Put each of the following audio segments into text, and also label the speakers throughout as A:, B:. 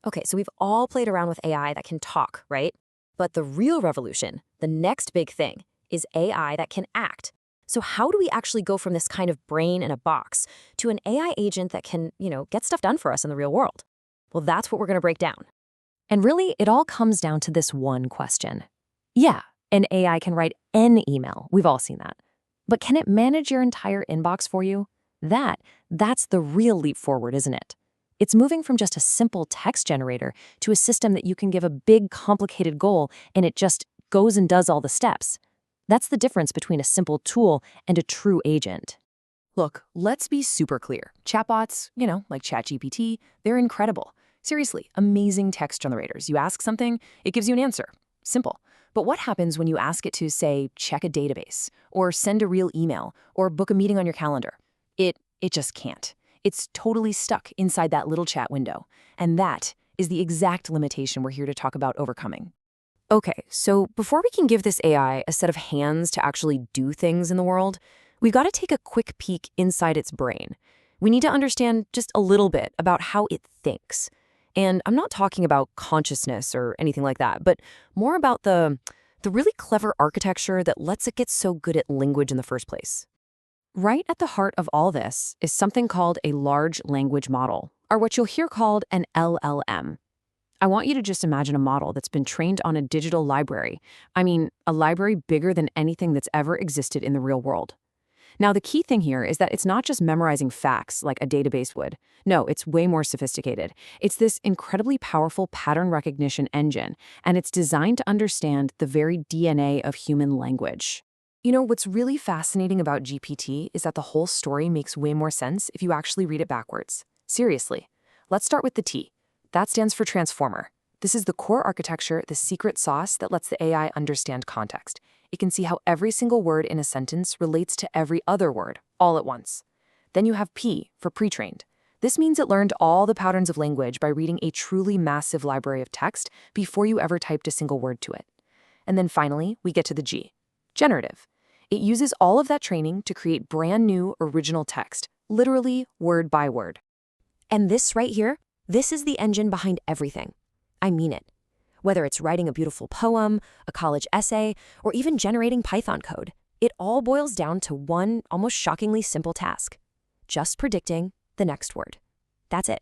A: Okay, so we've all played around with AI that can talk, right? But the real revolution, the next big thing, is AI that can act. So how do we actually go from this kind of brain in a box to an AI agent that can, get stuff done for us in the real world? Well, that's what we're going to break down.
B: And really, it all comes down to this one question. Yeah, an AI can write an email. We've all seen that. But can it manage your entire inbox for you? That's the real leap forward, isn't it? It's moving from just a simple text generator to a system that you can give a big, complicated goal and it just goes and does all the steps. That's the difference between a simple tool and a true agent.
C: Look, let's be super clear. Chatbots, like ChatGPT, they're incredible. Seriously, amazing text generators. You ask something, it gives you an answer. Simple. But what happens when you ask it to, say, check a database, or send a real email, or book a meeting on your calendar? It just can't. It's totally stuck inside that little chat window. And that is the exact limitation we're here to talk about overcoming.
A: Okay, so before we can give this AI a set of hands to actually do things in the world, we've got to take a quick peek inside its brain. We need to understand just a little bit about how it thinks. And I'm not talking about consciousness or anything like that, but more about the really clever architecture that lets it get so good at language in the first place. Right at the heart of all this is something called a large language model, or what you'll hear called an LLM. I want you to just imagine a model that's been trained on a digital library. I mean, a library bigger than anything that's ever existed in the real world. Now, the key thing here is that it's not just memorizing facts like a database would. No, it's way more sophisticated. It's this incredibly powerful pattern recognition engine, and it's designed to understand the very DNA of human language. What's really fascinating about GPT is that the whole story makes way more sense if you actually read it backwards. Seriously. Let's start with the T. That stands for transformer. This is the core architecture, the secret sauce that lets the AI understand context. It can see how every single word in a sentence relates to every other word, all at once. Then you have P for pre-trained. This means it learned all the patterns of language by reading a truly massive library of text before you ever typed a single word to it. And then finally, we get to the G, generative. It uses all of that training to create brand new original text, literally word by word.
B: And this right here, this is the engine behind everything. I mean it. Whether it's writing a beautiful poem, a college essay, or even generating Python code, it all boils down to one almost shockingly simple task: just predicting the next word. That's it.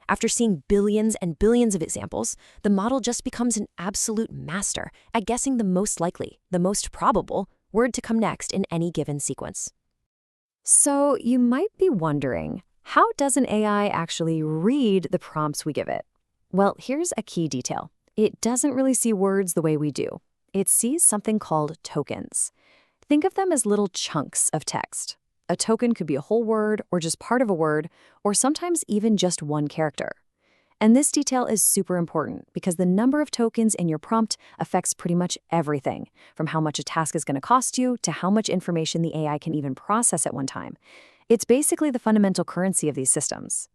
B: After seeing billions and billions of examples, the model just becomes an absolute master at guessing the most likely, the most probable word to come next in any given sequence. So you might be wondering, how does an AI actually read the prompts we give it? Well, here's a key detail. It doesn't really see words the way we do. It sees something called tokens. Think of them as little chunks of text. A token could be a whole word or just part of a word, or sometimes even just one character. And this detail is super important because the number of tokens in your prompt affects pretty much everything, from how much a task is going to cost you to how much information the AI can even process at one time. It's basically the fundamental currency of these systems.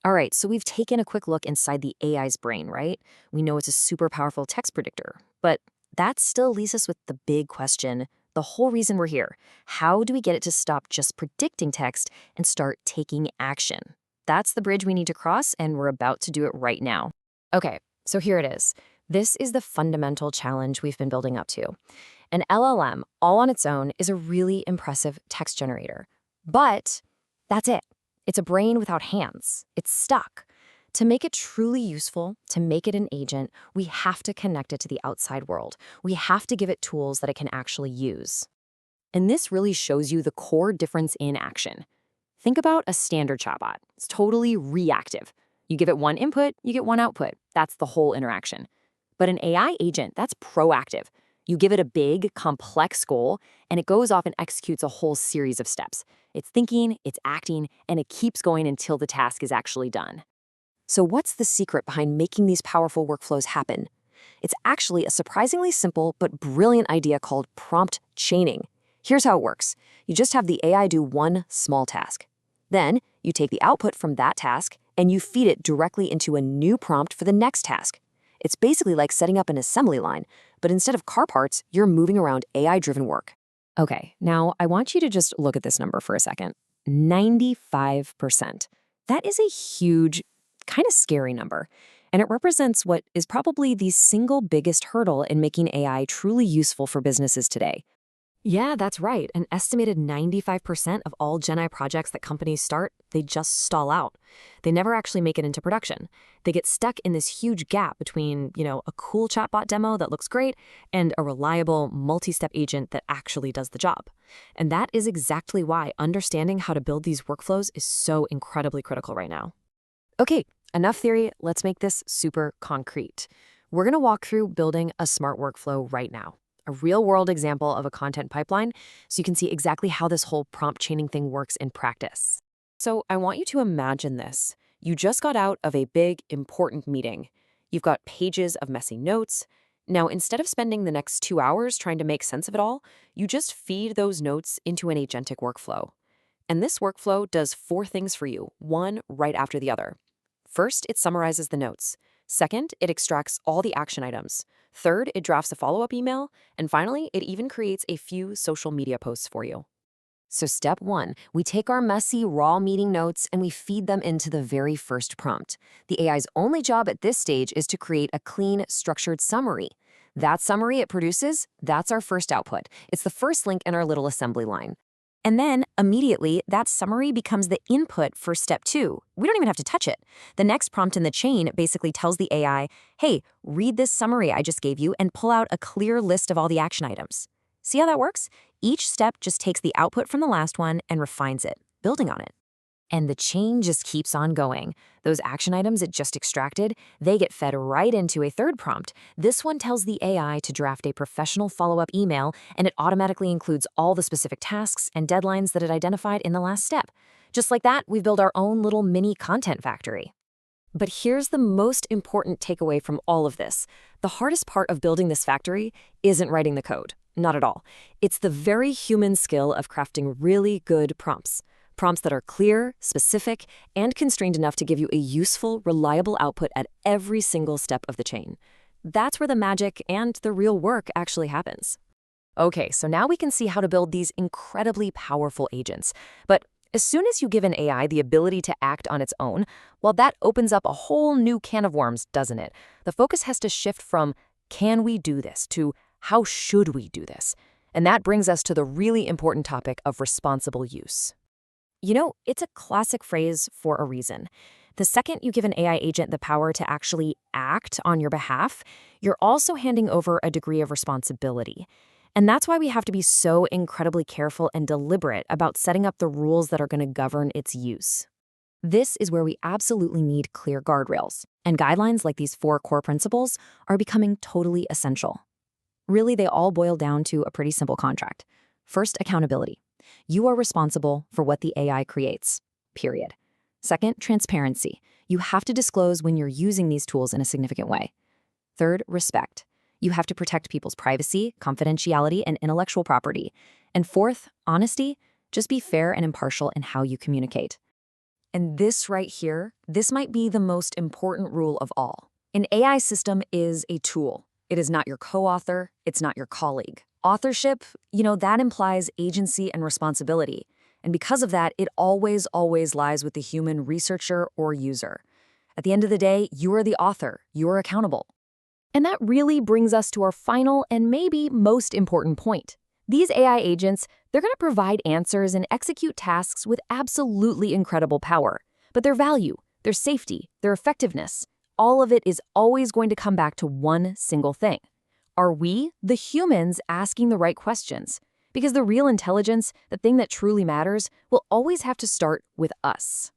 B: All right, so we've taken a quick look inside the AI's brain, right? We know it's a super powerful text predictor, but that still leaves us with the big question, the whole reason we're here. How do we get it to stop just predicting text and start taking action? That's the bridge we need to cross, and we're about to do it right now. Okay, so here it is. This is the fundamental challenge we've been building up to. An LLM, all on its own, is a really impressive text generator. But that's it. It's a brain without hands. It's stuck. To make it truly useful, to make it an agent, we have to connect it to the outside world. We have to give it tools that it can actually use. And this really shows you the core difference in action. Think about a standard chatbot. It's totally reactive. You give it one input, you get one output. That's the whole interaction. But an AI agent, that's proactive. You give it a big, complex goal, and it goes off and executes a whole series of steps. It's thinking, it's acting, and it keeps going until the task is actually done. So what's the secret behind making these powerful workflows happen? It's actually a surprisingly simple but brilliant idea called prompt chaining. Here's how it works. You just have the AI do one small task. Then you take the output from that task and you feed it directly into a new prompt for the next task. It's basically like setting up an assembly line, but instead of car parts, you're moving around AI-driven work. Okay, now I want you to just look at this number for a second. 95%. That is a huge, kind of scary number.
A: And it represents what is probably the single biggest hurdle in making AI truly useful for businesses today.
B: Yeah, that's right. An estimated 95% of all Gen AI projects that companies start, they just stall out. They never actually make it into production. They get stuck in this huge gap between, a cool chatbot demo that looks great and a reliable multi-step agent that actually does the job. And that is exactly why understanding how to build these workflows is so incredibly critical right now. Okay, enough theory. Let's make this super concrete. We're going to walk through building a smart workflow right now. A real-world example of a content pipeline, so you can see exactly how this whole prompt chaining thing works in practice.
A: So I want you to imagine this. You just got out of a big, important meeting. You've got pages of messy notes. Now, instead of spending the next 2 hours trying to make sense of it all, you just feed those notes into an agentic workflow. And this workflow does 4 things for you, one right after the other. First, it summarizes the notes. Second, it extracts all the action items. Third, it drafts a follow-up email. And finally, it even creates a few social media posts for you.
B: So step 1, we take our messy, raw meeting notes and we feed them into the very first prompt. The AI's only job at this stage is to create a clean, structured summary. That summary it produces, that's our first output. It's the first link in our little assembly line. And then, immediately, that summary becomes the input for step 2. We don't even have to touch it. The next prompt in the chain basically tells the AI, hey, read this summary I just gave you and pull out a clear list of all the action items. See how that works? Each step just takes the output from the last one and refines it, building on it. And the chain just keeps on going. Those action items it just extracted, they get fed right into a third prompt. This one tells the AI to draft a professional follow-up email, and it automatically includes all the specific tasks and deadlines that it identified in the last step. Just like that, we've built our own little mini content factory. But here's the most important takeaway from all of this. The hardest part of building this factory isn't writing the code. Not at all. It's the very human skill of crafting really good prompts. Prompts that are clear, specific, and constrained enough to give you a useful, reliable output at every single step of the chain. That's where the magic and the real work actually happens. Okay, so now we can see how to build these incredibly powerful agents. But as soon as you give an AI the ability to act on its own, well, that opens up a whole new can of worms, doesn't it? The focus has to shift from, can we do this, to how should we do this? And that brings us to the really important topic of responsible use. It's a classic phrase for a reason. The second you give an AI agent the power to actually act on your behalf, you're also handing over a degree of responsibility. And that's why we have to be so incredibly careful and deliberate about setting up the rules that are going to govern its use. This is where we absolutely need clear guardrails, and guidelines like these 4 core principles are becoming totally essential. Really, they all boil down to a pretty simple contract. First, accountability. You are responsible for what the AI creates, period. Second, transparency. You have to disclose when you're using these tools in a significant way. Third, respect. You have to protect people's privacy, confidentiality, and intellectual property. And fourth, honesty. Just be fair and impartial in how you communicate. And this right here, this might be the most important rule of all. An AI system is a tool. It is not your co-author. It's not your colleague. Authorship, that implies agency and responsibility. And because of that, it always lies with the human researcher or user. At the end of the day, you are the author. You're accountable. And that really brings us to our final and maybe most important point. These AI agents, they're going to provide answers and execute tasks with absolutely incredible power. But their value, their safety, their effectiveness, all of it is always going to come back to one single thing. Are we, the humans, asking the right questions? Because the real intelligence, the thing that truly matters, will always have to start with us.